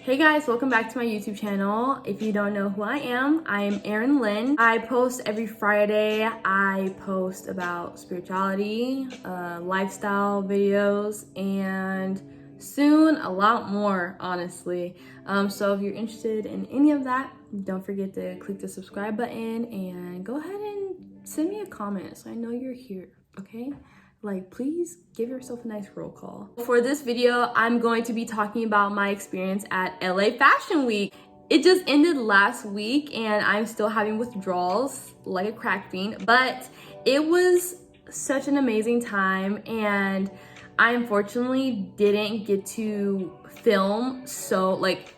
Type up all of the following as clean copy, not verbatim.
Hey guys, welcome back to my YouTube channel. If you don't know who I am Erin Lynn. I post every Friday. I post about spirituality, lifestyle videos, and soon a lot more, honestly. So if you're interested in any of that, don't forget to click the subscribe button and go ahead and send me a comment so I know you're here, okay? Like, please give yourself a nice roll call. For this video, I'm going to be talking about my experience at LA Fashion Week. It just ended last week and I'm still having withdrawals like a crack fiend, but it was such an amazing time and I unfortunately didn't get to film. So like,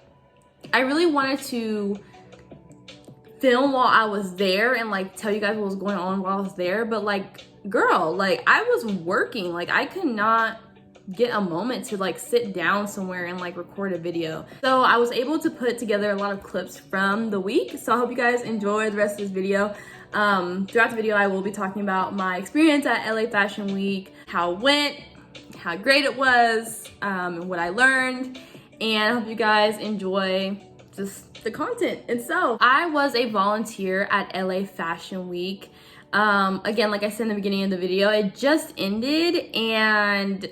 I really wanted to film while I was there and like tell you guys what was going on while I was there, but like, girl, like I was working. Like I could not get a moment to like sit down somewhere and like record a video. So I was able to put together a lot of clips from the week. So I hope you guys enjoy the rest of this video. Throughout the video, I will be talking about my experience at LA Fashion Week, how it went, how great it was, and what I learned. And I hope you guys enjoy just the content. And so I was a volunteer at LA Fashion Week. Again, like I said in the beginning of the video, it just ended and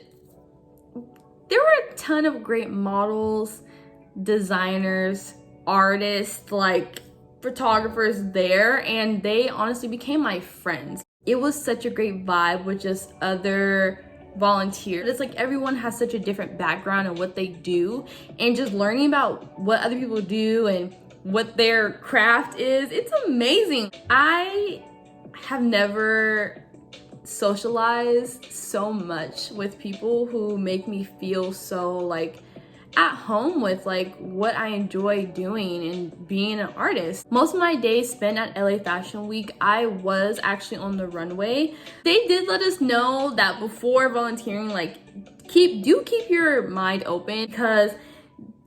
there were a ton of great models, designers, artists, like photographers there, and they honestly became my friends. It was such a great vibe with just other volunteers. It's like everyone has such a different background and what they do, and just learning about what other people do and what their craft is, it's amazing. I have never socialized so much with people who make me feel so like at home with like what I enjoy doing and being an artist. Most of my days spent at LA Fashion Week, I was actually on the runway. They did let us know that before volunteering, like keep your mind open, because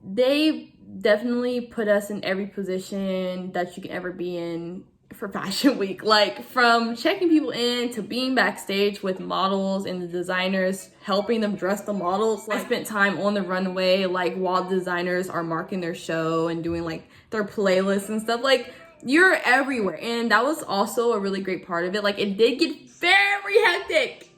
they definitely put us in every position that you can ever be in for Fashion Week, like from checking people in to being backstage with models and the designers, helping them dress the models. I spent time on the runway like while designers are marking their show and doing like their playlists and stuff. Like you're everywhere, and that was also a really great part of it. Like it did get very hectic,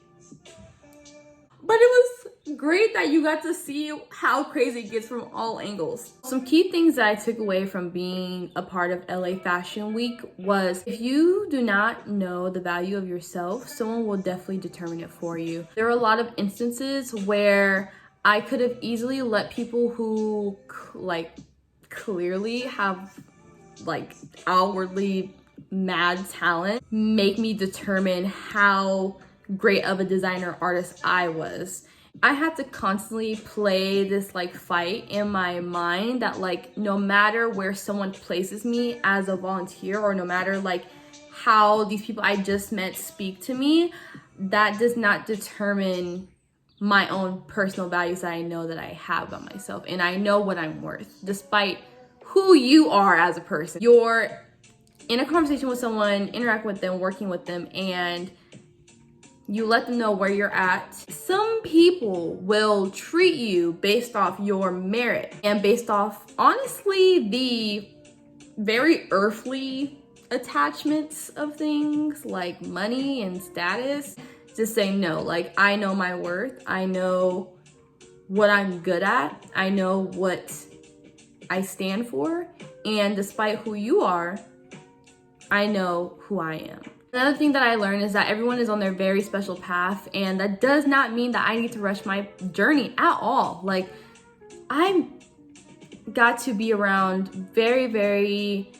but it was great that you got to see how crazy it gets from all angles. Some key things that I took away from being a part of LA Fashion Week was, if you do not know the value of yourself, someone will definitely determine it for you. There were a lot of instances where I could have easily let people who like clearly have like outwardly mad talent make me determine how great of a designer artist I was. I had to constantly play this like fight in my mind that like no matter where someone places me as a volunteer, or no matter like how these people I just met speak to me, that does not determine my own personal values that I know that I have about myself, and I know what I'm worth despite who you are as a person. You're in a conversation with someone, interact with them, working with them, and you let them know where you're at. Some people will treat you based off your merit and based off, honestly, the very earthly attachments of things like money and status. Just say no. Like, I know my worth. I know what I'm good at. I know what I stand for. And despite who you are, I know who I am. Another thing that I learned is that everyone is on their very special path, and that does not mean that I need to rush my journey at all. Like, I got to be around very, very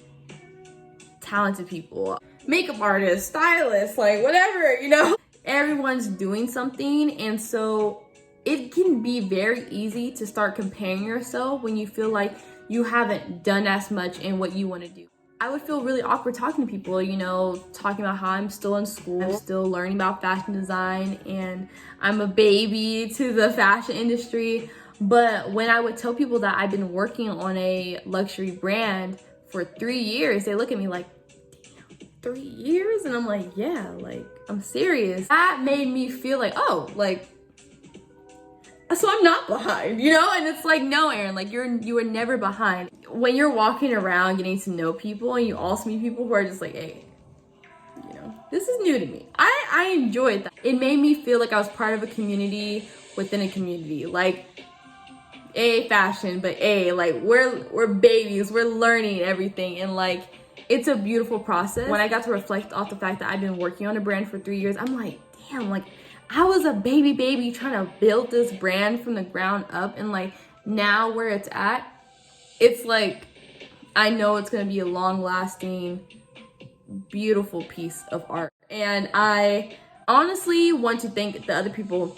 talented people. Makeup artists, stylists, like whatever, you know? Everyone's doing something, and so it can be very easy to start comparing yourself when you feel like you haven't done as much in what you want to do. I would feel really awkward talking to people, you know, talking about how I'm still in school, I'm still learning about fashion design, and I'm a baby to the fashion industry. But when I would tell people that I've been working on a luxury brand for 3 years, they look at me like, damn, 3 years? And I'm like, yeah, like, I'm serious. That made me feel like, oh, like, so I'm not behind, you know? And it's like, no, Erin, like you are never behind. When you're walking around getting to know people and you also meet people who are just like, hey, you know, this is new to me. I enjoyed that. It made me feel like I was part of a community within a community. Like, fashion, but like we're babies, we're learning everything, and like it's a beautiful process. When I got to reflect off the fact that I've been working on a brand for 3 years, I'm like, damn, like I was a baby trying to build this brand from the ground up, and like now where it's at, it's like I know it's gonna be a long-lasting, beautiful piece of art. And I honestly want to thank the other people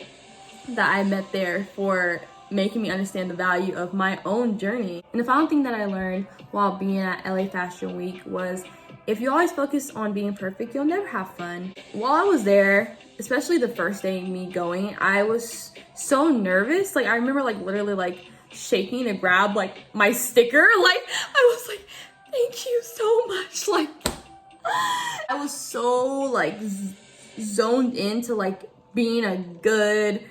that I met there for making me understand the value of my own journey. And the final thing that I learned while being at LA Fashion Week was if you always focus on being perfect, you'll never have fun. While I was there, especially the first day me going, I was so nervous. Like I remember like literally like shaking to grab like my sticker. Like I was like, thank you so much. Like I was so like zoned into like being a good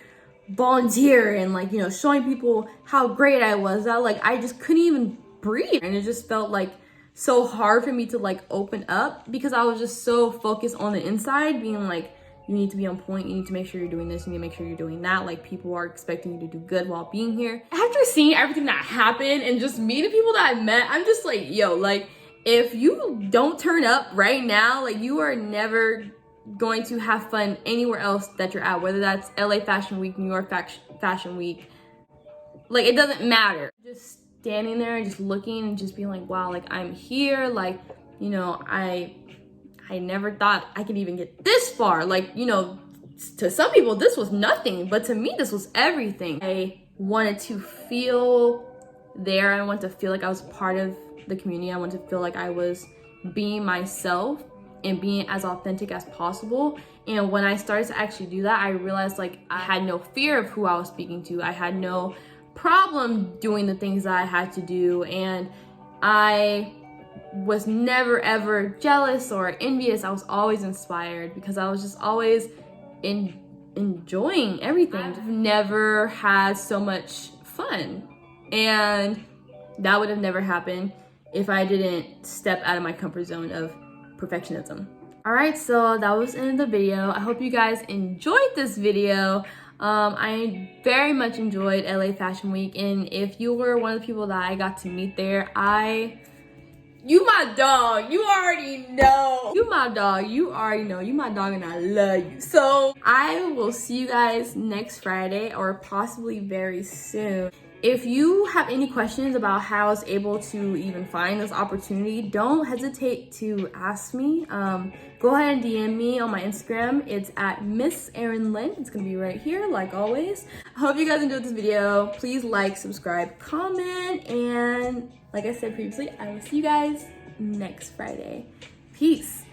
volunteer and like, you know, showing people how great I was, that like I just couldn't even breathe. And it just felt like so hard for me to like open up because I was just so focused on the inside, being like, you need to be on point, you need to make sure you're doing this, you need to make sure you're doing that. Like people are expecting you to do good while being here. After seeing everything that happened and just meeting people that I met, I'm just like, yo, like if you don't turn up right now, like you are never going to have fun anywhere else that you're at, whether that's LA Fashion Week, New York Fashion Week. Like it doesn't matter. Just standing there and just looking and just being like, wow, like I'm here. Like, you know, I never thought I could even get this far. Like, you know, to some people this was nothing, but to me this was everything. I wanted to feel there. I wanted to feel like I was part of the community. I wanted to feel like I was being myself and being as authentic as possible. And when I started to actually do that, I realized like I had no fear of who I was speaking to. I had no problem doing the things that I had to do. And I was never ever jealous or envious. I was always inspired because I was just always enjoying everything. I've never had so much fun. And that would have never happened if I didn't step out of my comfort zone of perfectionism. All right, so that was the end of the video. I hope you guys enjoyed this video. I very much enjoyed LA Fashion Week, and if you were one of the people that I got to meet there, you my dog, you already know. You my dog, you already know. You my dog and I love you. So I will see you guys next Friday or possibly very soon. If you have any questions about how I was able to even find this opportunity, don't hesitate to ask me. Go ahead and DM me on my Instagram. It's at Miss Erin Lynn. It's gonna be right here, like always. I hope you guys enjoyed this video. Please like, subscribe, comment, and like I said previously, I will see you guys next Friday. Peace.